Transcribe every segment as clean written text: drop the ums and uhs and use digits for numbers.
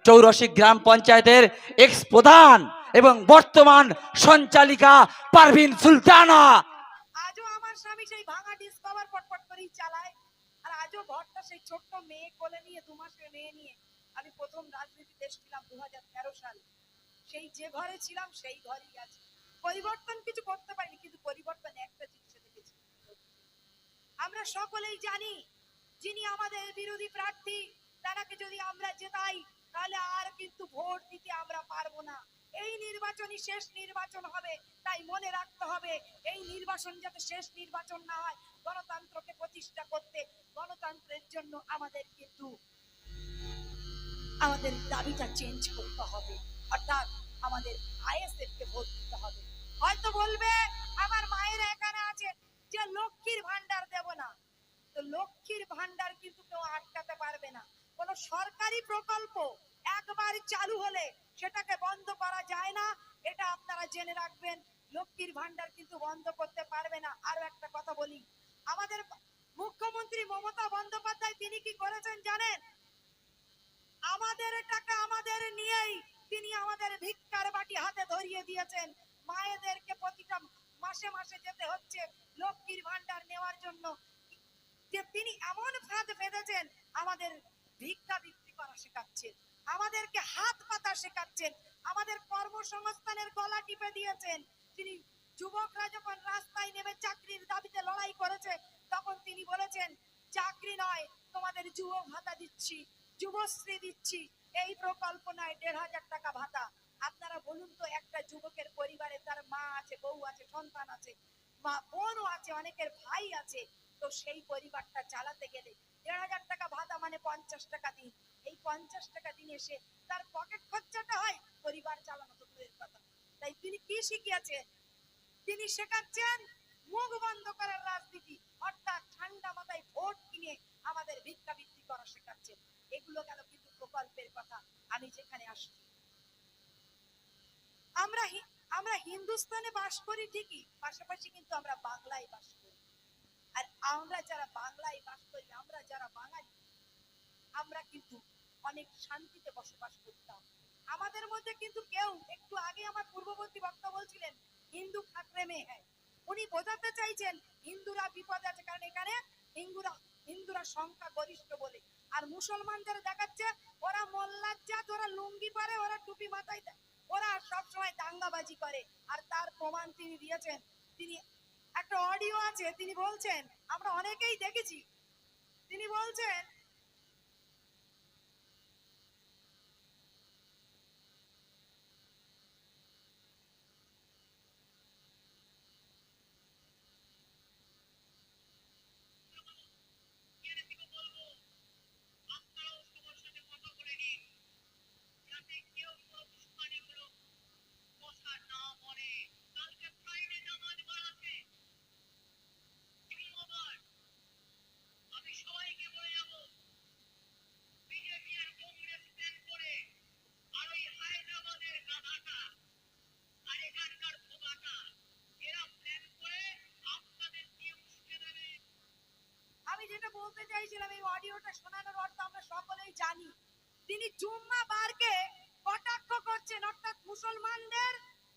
84 গ্রাম পঞ্চায়েতের এক্স প্রধান এবং বর্তমান সঞ্চালিকা পারভিন সুলতানা। আজও আমার স্বামী সেই ভাঙা ডিসকভার পটপট করেই চালায়, আর আজও ঘরটা সেই ছোট্ট মেয়ে কোলে নিয়ে, 2 মাসের মেয়ে নিয়ে আমি প্রথম রাজনীতিতে এসেছিলাম 2013 সালে। সেই যে ঘরে ছিলাম সেই ঘরেই আছে। পরিবর্তন কিছু করতে পারিনি, কিন্তু পরিবর্তন একটা জিনিসে দেখেছি। আমরা সকলেই জানি যিনি আমাদের বিরোধী প্রার্থী, তাকে যদি আমরা জেতাই তাহলে আর কিন্তু ভোট দিতে আমরা পারবো না। এই নির্বাচনই শেষ নির্বাচন হবে, তাই মনে রাখতে হবে এই নির্বাচন যাতে শেষ নির্বাচন না হয়। গণতন্ত্রকে প্রতিষ্ঠা করতে, গণতন্ত্রের জন্য আমাদের কিন্তু আমাদের দাবিটা চেঞ্জ করতে হবে, অর্থাৎ আমাদের আইএসএফ কে ভোট দিতে হবে। হয়তো বলবে আমার মায়ের এখানে আছে যে লক্ষ্মীর ভান্ডার দেব না, তো লক্ষ্মীর ভান্ডার কিন্তু কেউ আটকাতে পারবে না। কোন সরকারি প্রকল্প একবার চালু হলে সেটাকে বন্ধ করা যায় না, এটা আপনারা জেনে রাখবেন। লক্ষ্মীর ভান্ডার কিন্তু বন্ধ করতে পারবে না। আরো একটা কথা বলি, আমাদের মুখ্যমন্ত্রী মমতা বন্দ্যোপাধ্যায় তিনি কি করেছেন জানেন? আমাদের টাকা আমাদের নিয়েই তিনি আমাদের ভিক্ষার বাটি হাতে ধরিয়ে দিয়েছেন। মায়েদেরকে প্রতিটা মাসে মাসে যেতে হচ্ছে লক্ষ্মীর ভান্ডার নেওয়ার জন্য, যে তিনি এমন ফাঁদ বেঁধেছেন আমাদের ভিক্ষা বিক্রি করা শেখাচ্ছেন, আমাদেরকে হাত পাতা শেখাচ্ছেন, আমাদের কর্মসংস্থানের গলা টিপে দিয়েছেন। তিনি যুবকরা যখন রাস্তায় নেমে চাকরির দাবিতে লড়াই করেছে, তখন তিনি বলেছেন চাকরি নয়, তোমাদের যুব ভাতা দিচ্ছি, যুবশ্রী দিচ্ছি, এই প্রকল্প নয় 1,500 টাকা ভাতা। আপনারা বলুন তো, একটা যুবকের পরিবারে তার মা আছে, বউ আছে, সন্তান আছে, মা বোনও আছে, অনেকের ভাই আছে, তো সেই পরিবারটা চালাতে গেলে 1,500 টাকা ভাতা মানে 50 টাকা দিন। এই 50 টাকা দিন এসে তার পকেট খরচাটা হয়, পরিবার চালানো তো দূরের কথা। তাই তিনি কি শিখিয়েছেন? তিনি শেখাচ্ছেন মুখ বন্ধ করার রাজনীতি, অর্থাৎ ঠান্ডা মাথায় ভোট কিনে আমাদের ভিক্ষা বৃত্তি করা শেখাচ্ছেন। এগুলো গেল কিন্তু প্রকল্পের কথা। আমি যেখানে আসছি, আমরা হিন্দুস্তানে বাস করি ঠিকই, পাশাপাশি কিন্তু আমরা বাংলায় বাস করি। আর আমরা যারা বাংলায় বাস করি, আমরা যারা বাঙালি, আমরা কিন্তু অনেক শান্তিতে বসবাস করতাম। আমাদের মধ্যে কিন্তু কেউ, একটু আগে আমার পূর্ববর্তী বক্তা বলছিলেন হিন্দু খাতরে মে হ্যায়, উনি বোঝাতে চাইছেন হিন্দুরা বিপদে আছে, কারণ এখানে হিন্দুরা সংখ্যা গরিষ্ঠ বলে। আর মুসলমানদের দেখাচ্ছে ওরা মোল্লার জাত, ওরা লুঙ্গি পরে, ওরা টুপি মাথায় দেয়, ওরা সবসময় দাঙ্গাবাজি করে। আর তার প্রমাণ তিনি দিয়েছেন। তিনি একটা অডিও আছে, তিনি বলছেন, আমরা অনেকেই দেখেছি, তিনি বলছেন যেটা বলতে চাইছিলাম, এই অডিওটা শোনানোর অর্থ আমরা সকলেই জানি। তিনি জুম্মা বারকে কটাক্ষ করছেন, অর্থাৎ মুসলমানদের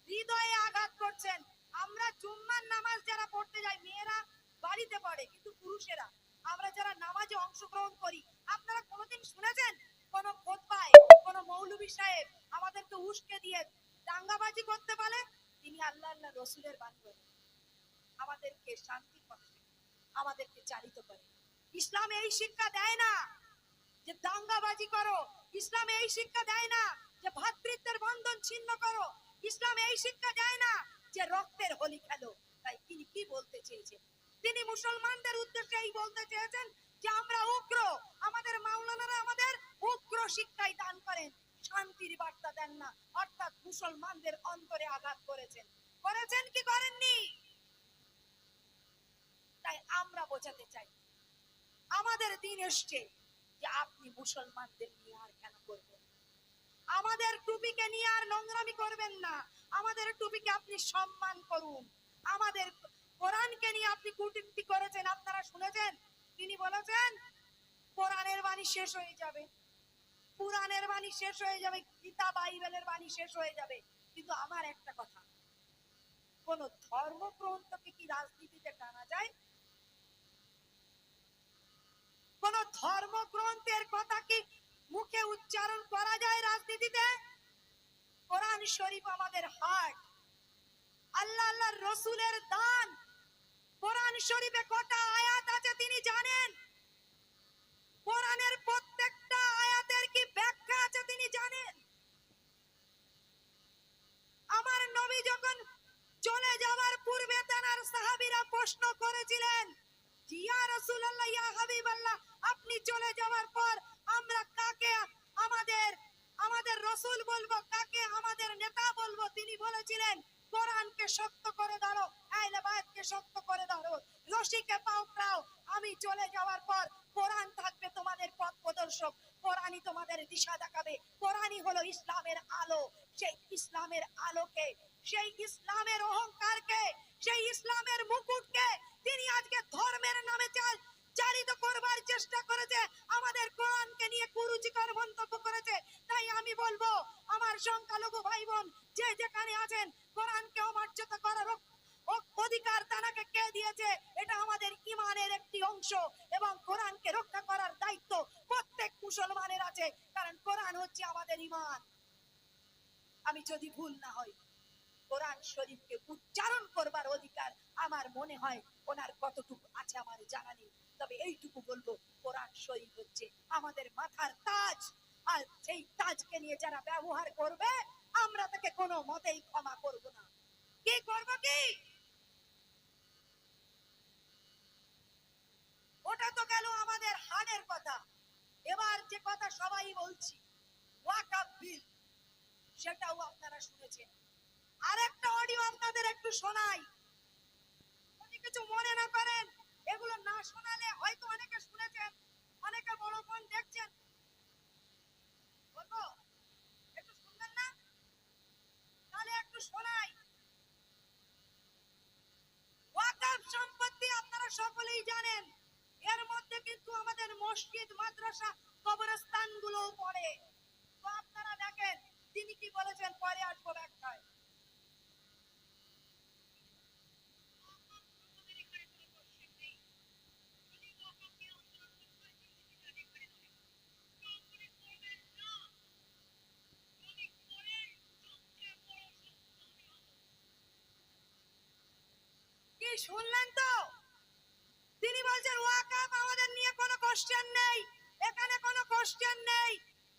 হৃদয়ে আঘাত করছেন। আমরা জুম্মার নামাজ যারা পড়তে যাই, মেয়েরা বাড়িতে পড়ে, কিন্তু পুরুষেরা আমরা যারা নামাজে অংশগ্রহণ করি, আপনারা কোনোদিন শুনেছেন কোন খোতবায় কোন মৌলভী সাহেব আমাদেরকে উস্কে দিয়ে দাঙ্গাবাজি করতে বলে? তিনি আল্লাহ আল্লাহ রসুলের বাণী বলেন, আমাদেরকে শান্তি পথে আমাদেরকে চালিত করে। ইসলাম এই শিক্ষা দেয় না যে দাঙ্গাবাজি করো, ইসলাম এই শিক্ষা দেয় না যে ভ্রাতৃত্বের বন্ধন ছিন্ন করো, ইসলাম এই শিক্ষা দেয় না যে রক্তের হোলি খেলো। তাই তিনি কি বলতে চেয়েছেন? তিনি মুসলমানদের উদ্দেশ্যে এই বলতে চেয়েছেন যে আমরা উগ্র, আমাদের মাওলানারা আমাদের উগ্র শিক্ষাই দান করেন, শান্তির বার্তা দেন না। অর্থাৎ মুসলমানদের অন্তরে আঘাত করেছেন কি করেননি? তাই আমরা বোঝাতে চাই, আমাদের দিন এসছে যে আপনি মুসলমানদের নিয়ে আর কেন করবেন? আমাদের টুপিকে নিয়ে আর নোংরামি করবেন না, আমাদের টুপিকে আপনি সম্মান করুন। আমাদের কোরআনকে নিয়ে আপনি কটূক্তি করেছেন, আপনারা শুনেছেন, তিনি বলেছেন কোরআনের বাণী শেষ হয়ে যাবে, পুরাণের বাণী শেষ হয়ে যাবে, গীতা বাইবেলের বাণী শেষ হয়ে যাবে, কিন্তু আমার একটা কথা, কোন ধর্মগ্রন্থকে কি রাজনীতিতে টানা যায়? কোন ধর্মগ্রন্থের কথা কি মুখে উচ্চারণ করা যায় রাজনীতিতে? কোরআন শরীফ আমাদের হার্ট, আল্লাহ আল্লাহর রসুলের দান। কোরআন শরীফে কটা আয়াত আছে তিনি জানেন? কোরআনের প্রত্যেকটা আয়াতের কি ব্যাখ্যা আছে তিনি জানেন? আমার নবী যখন চলে যাওয়ার পূর্বে তার সাহাবীরা প্রশ্ন করেছিলেন, ইয়া রাসূলুল্লাহ, ইয়া হাবিবাল্লাহ, আপনি চলে যাওয়ার পর আমরা কাকে আমাদের আমাদের রাসূল বলবো, কাকে আমাদের নেতা বলবো? তিনি বলেছিলেন, কোরআনকে শক্ত করে ধরো, আহলে বায়াতকে শক্ত করে ধরো, রশিকে পাকড়াও। আমি চলে যাওয়ার পর কোরআন থাকবে তোমাদের পথ প্রদর্শক, কোরআনই তোমাদের দিশা দেখাবে। কোরআনই হলো ইসলামের আলো। সেই ইসলামের আলোকে, সেই ইসলামের অহংকারকে, সেই ইসলামের মুকুটকে তিনি আজকে ধর্মের নামে চালিত করবার চেষ্টা করেছে, আমাদের কোরআনকে নিয়ে কুরুচিকর মন্তব্য করেছে। তাই আমি বলবো, আমার সংখ্যালঘু ভাই বোন যে যেখানে আছেন, কোরআনকে অমর্যাদা করার অধিকার তাকে কে দিয়েছে? এটা আমাদের ঈমানের একটি অংশ, এবং কোরআনকে রক্ষা করার দায়িত্ব প্রত্যেক মুসলমানের আছে, কারণ কোরআন হচ্ছে আমাদের ঈমান। আমি যদি ভুল না হই, কোরআন শরীফকে উচ্চারণ করবার অধিকার আমার মনে হয় ওনার কতটুকু আছে আমার জানা নেই, তবে এইটুকু বলবো, কোরআন শরীফ হচ্ছে আমাদের মাথার তাজ, আর সেই তাজকে নিয়ে যারা ব্যবহার করবে আমরা তাকে কোনো মতেই ক্ষমা করব না। কি করব? কি ওটা তো গেল আমাদের হানের কথা। এবার যে কথা সবাই বলছি, ওয়াকফ বিল, সেটাও আপনারা শুনেছেন। আরেকটা অডিও আপনাদের একটু শোনাই, যদি কিছু মনে না করেন। এগুলো না শোনালে হয়তো অনেকে শুনেছেন, অনেকে বড় ফোন দেখছেন, বলবো একটু শুনবেন না? তাহলে একটু শোনাই। ওয়াকফ সম্পত্তি আপনারা সকলেই জানেন, এর মধ্যে কিন্তু আমাদের মসজিদ, মাদ্রাসা, কবরস্থানগুলো পড়ে। তো আপনারা দেখেন তিনি কি বলেছেন, পরে আসবো ব্যাখ্যায়। কি শুনলেন তো? তিনি বলছেন ওয়াকফ আমাদের নিয়ে কোনো কোশ্চেন নেই, এখানে কোনো কোশ্চেন নেই।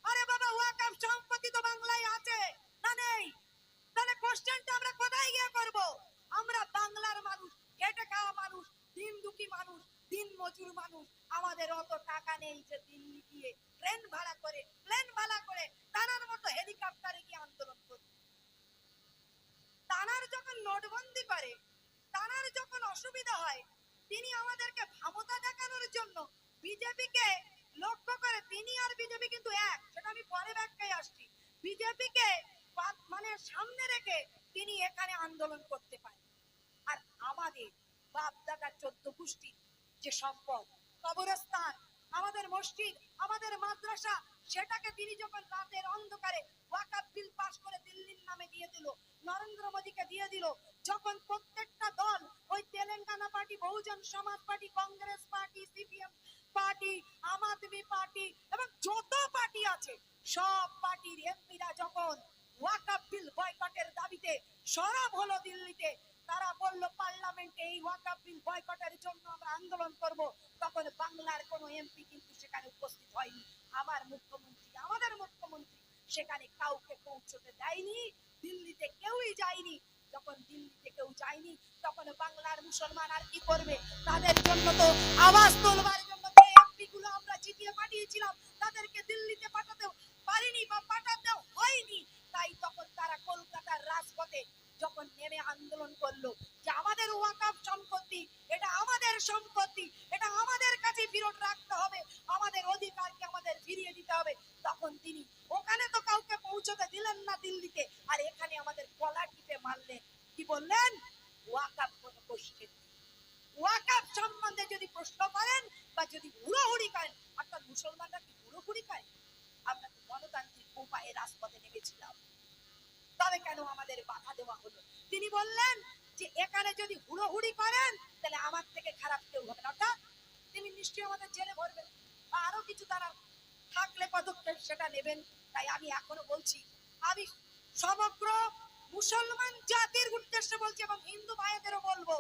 আরে বাবা, ওয়াকফ সম্পত্তি তো বাংলায় আছে না নেই? তাহলে কোশ্চেনটা আমরা কোথায় গিয়ে করব? আমরা বাংলার মানুষ, খেটে খাওয়া মানুষ, দিন দুঃখী মানুষ, দিন মজুর মানুষ, আমাদের অত টাকা নেই যে দিল্লি গিয়ে প্লেন ভাড়া করে তানার মতো হেলিকপ্টারে গিয়ে আন্দোলন করব। তানার যখন নোটবন্দি করে, তানার যখন অসুবিধা হয়, তিনি আমাদেরকে ক্ষমতা দেখানোর জন্য বিজেপিকে লক্ষ্য করে, তিনি আর বিজেপি কিন্তু এক, সেটা আমি পরে ব্যাখ্যায় আসছি, বিজেপিকে মানে সামনে রেখে তিনি এখানে আন্দোলন করতে পারেন। আর আমাদের বাপ দাদা 14 গোষ্ঠী যে সম্পদ, কবরস্থান, আমাদের মসজিদ, আমাদের মাদ্রাসা, সেটাকে তিনি যখন রাতের অন্ধকারে ওয়াকফ বিল পাস করে দিল্লির নামে দিয়ে দিল, নরেন্দ্র মোদীকে দিয়ে দিল, যখন প্রত্যেকটা দল, ওই Telangana party, Bahujan Samaj party, Congress party, CPM party, Aam Aadmi party এবং যত পার্টি আছে, সব পার্টির এমপিরা যখন ওয়াকফ বিল বয়কটের দাবিতে সরব হলো দিল্লিতে, তারা বলল পার্লামেন্টে এই ওয়াকফ বিল বয়কটের জন্য আমরা আন্দোলন করব, তখন বাংলার কোনো এমপি কিন্তু সেখানে উপস্থিত হয়নি। আমাদের মুখ্যমন্ত্রী সেখানে কাউকে পৌঁছতে দেয়নি, দিল্লিতে কেউই যায়নি। যখন দিল্লিতে কেউ যায়নি, তখন বাংলার মুসলমান আর কি করবে? তাদের জন্য তো আওয়াজ তোলবার জন্য যে এমপি গুলো আমরা জিতিয়ে পাঠিয়েছিলাম, তাদেরকে দিল্লিতে পাঠাতে পারিনি বা পাঠাতে হয়নি। তাই তখন তারা কলকাতার রাজপথে যখন নেমে আন্দোলন করলো যে আমাদের ওয়াকফ সম্পত্তি, এটা আমাদের সম্পত্তি, এটা আমাদের কাছে ফেরত রাখতে হবে, আমাদের অধিকারকে আমাদের ফিরিয়ে দিতে হবে, তখন তিনি ওখানে তো কাউকে পৌঁছতে দিলেন না দিল্লিতে, আর এখানে আমাদের গলা টিপে মারলেন। কি বললেন? ওয়াকফ কোন কোশ্চেন, ওয়াকফ সম্বন্ধে যদি প্রশ্ন করেন বা যদি হুড়োহুড়ি করেন, অর্থাৎ মুসলমানরা কি হুড়োহুড়ি করে? আপনাকে উপায়ে রাজপথে নেমেছিলাম, তবে কেন আমাদের বাধা দেওয়া হলো? তিনি বললেন যে এখানে যদি হুড়োহুড়ি করেন তাহলে আমার থেকে খারাপ কেউ হবে না, অর্থাৎ তিনি নিশ্চয়ই আমাদের জেলে ভরবেন বা আরো কিছু তারা থাকলে পদক্ষেপ সেটা নেবেন। তাই আমি এখনো বলছি, আমি সমগ্র মুসলমান জাতির উদ্দেশ্যে বলছি এবং হিন্দু ভাইদেরও বলবো,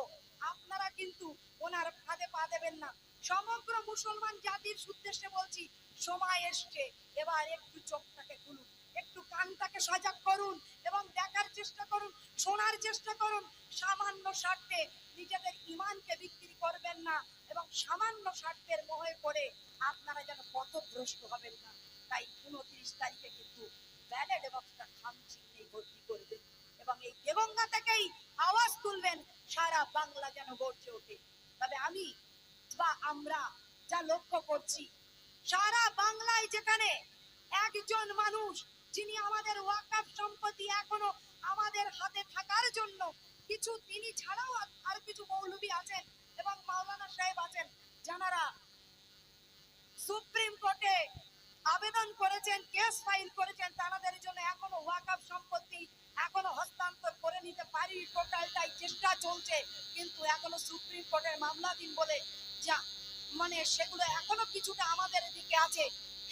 আপনারা কিন্তু ওনার ফাঁদে পা দেবেন না। সমগ্র মুসলমান জাতির উদ্দেশ্যে বলছি, সময় এসছে, এবার একটু চোখটাকে খুলুন, একটু কানটাকে সজাগ করুন এবং দেখার চেষ্টা করুন, শোনার চেষ্টা করুন। সামান্য স্বার্থে নিজেদের ঈমানকে বিক্রি করবেন না এবং সামান্য স্বার্থের মোহে পড়ে আপনারা যেন পথভ্রষ্ট হবেন না। তাই 29 তারিখে কিন্তু ব্যালট বক্সটা খামচিহ্নে ভর্তি করবেন এবং এই দেগঙ্গা থেকেই আওয়াজ তুলবেন, সারা বাংলা যেন গর্জে ওঠে। তবে আমি বা আমরা যা লক্ষ্য করছি, সারা বাংলায় যেখানে একজন মানুষ যিনি আমাদের ওয়াকফ সম্পত্তি এখনো আমাদের হাতে থাকার জন্য কিছু, তিনি ছাড়াও আর কিছু মৌলবী আছেন এবং মাওলানা সাহেব আছেন যারা সুপ্রিম কোর্টে আবেদন করেছেন, কেস ফাইল করেছেন, তাদের জন্য এখনো ওয়াকফ সম্পত্তি এখনো হস্তান্তর করে নিতে পারি, টোটালটাই চেষ্টা চলছে, কিন্তু এখনো সুপ্রিম কোর্টের মামলাধীন বলে যা মানে সেগুলো এখনো কিছুটা আমাদের দিকে আছে।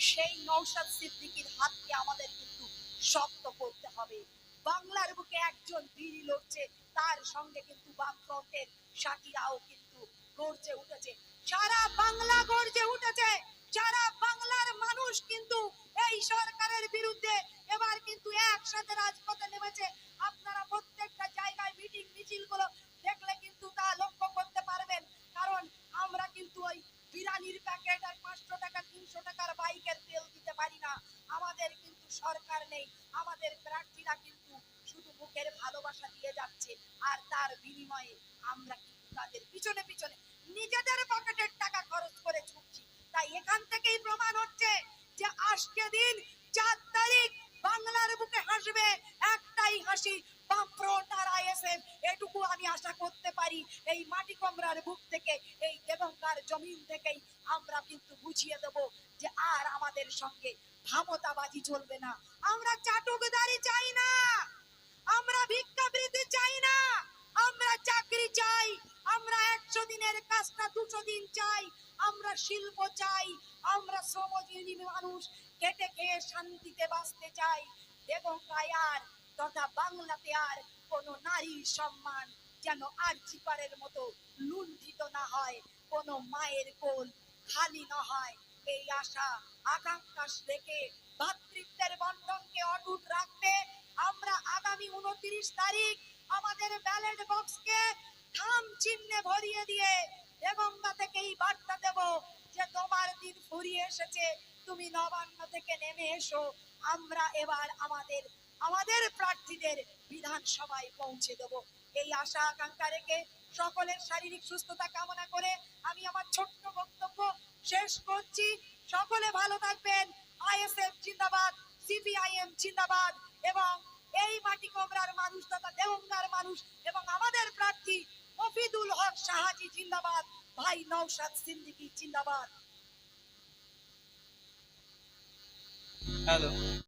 সেই নওশাদ সিদ্দিকীর হাতকে আমাদের কিন্তু শক্ত করতে হবে। বাংলার বুকে একজন বীর লড়ছে, তার সঙ্গে কিন্তু বামফ্রন্টের সাথীরাও কিন্তু গর্জে উঠেছে, সারা বাংলা গর্জে উঠেছে, সারা বাংলার মানুষ কিন্তু এই সরকারের বিরুদ্ধে এবার কিন্তু একসাথে রাজপথে নেমেছে। আপনারা প্রত্যেকটা জায়গায় মিটিং মিছিল গুলো দেখলে কিন্তু তা লক্ষ্য করতে পারবেন, কারণ আমরা কিন্তু ওই বিরিয়ানির প্যাকেট আর 500 টাকা 300 টাকার বাইকের তেল দিতে পারি না। আমাদের কিন্তু সরকার নেই, আমাদের প্রার্থীরা কিন্তু শুধু মুখের ভালোবাসা দিয়ে যাচ্ছে আর তার বিনিময়ে আমরা কিন্তু তাদের পিছনে পিছনে নিজেদের পকেটের টাকা খরচ করে ছুটছি। তাই এখান থেকেই প্রমাণ হচ্ছে যে আজকে দিন 4 তারিখ বাংলার বুকে হাসবে একটাই হাসি, বামফ্রন্ট আর আইএসএফ। এটুকু আমি আশা করতে পারি এই মাটি কমরার বুক থেকে, এই দেগঙ্গার জমিন থেকেই আমরা কিন্তু বুঝিয়ে দেব যে আর আমাদের সঙ্গে ভামতাবাজি চলবে না। আমরা চাটুকদারি চাই না, আমরা ভিক্ষাবৃত্তি চাই না, আমরা চাকরি চাই, আমরা 100 দিনের কাজটা 200 দিন চাই, আমরা শিল্প চাই, আমরা শ্রমজীবী মানুষ খেটে খেয়ে শান্তিতে বাঁচতে চাই। দেগঙ্গায় আর তথা বাংলাতে আর কোনো নারীর সম্মান যেন আরজিকরের মতো লুণ্ঠিত না হয়, কোনো মায়ের কোল খালি না হয়, এই আশা আকাঙ্ক্ষা রেখে ভাতৃত্বের বন্ধনকে অটুট রাখতে আমরা আগামী 29 তারিখ আমাদের ব্যালট বক্সকে থাম চিহ্নে ভরিয়ে দিয়ে দেগঙ্গা থেকেই বার্তা দেব যে তোমার দিন ফুরিয়ে এসেছে, তুমি নবান্ন থেকে নেমে এসো। আমরা এবার আমাদের প্রার্থীদের বিধানসভায় পৌঁছে দেব। এই আশা আকাঙ্ক্ষা রেখে সকলের শারীরিক সুস্থতা কামনা করে আমি আমার ছোট্ট বক্তব্য শেষ করছি। সকলে ভালো থাকবেন। আইএসএফ জিন্দাবাদ, সিপিআইএম জিন্দাবাদ এবং এই মাটি কমরার মানুষ তথা দেগঙ্গার মানুষ এবং আমাদের প্রার্থী মফিদুল হক শাহাজি জিন্দাবাদ, ভাই নওশাদ সিদ্দিকী জিন্দাবাদ। হ্যালো।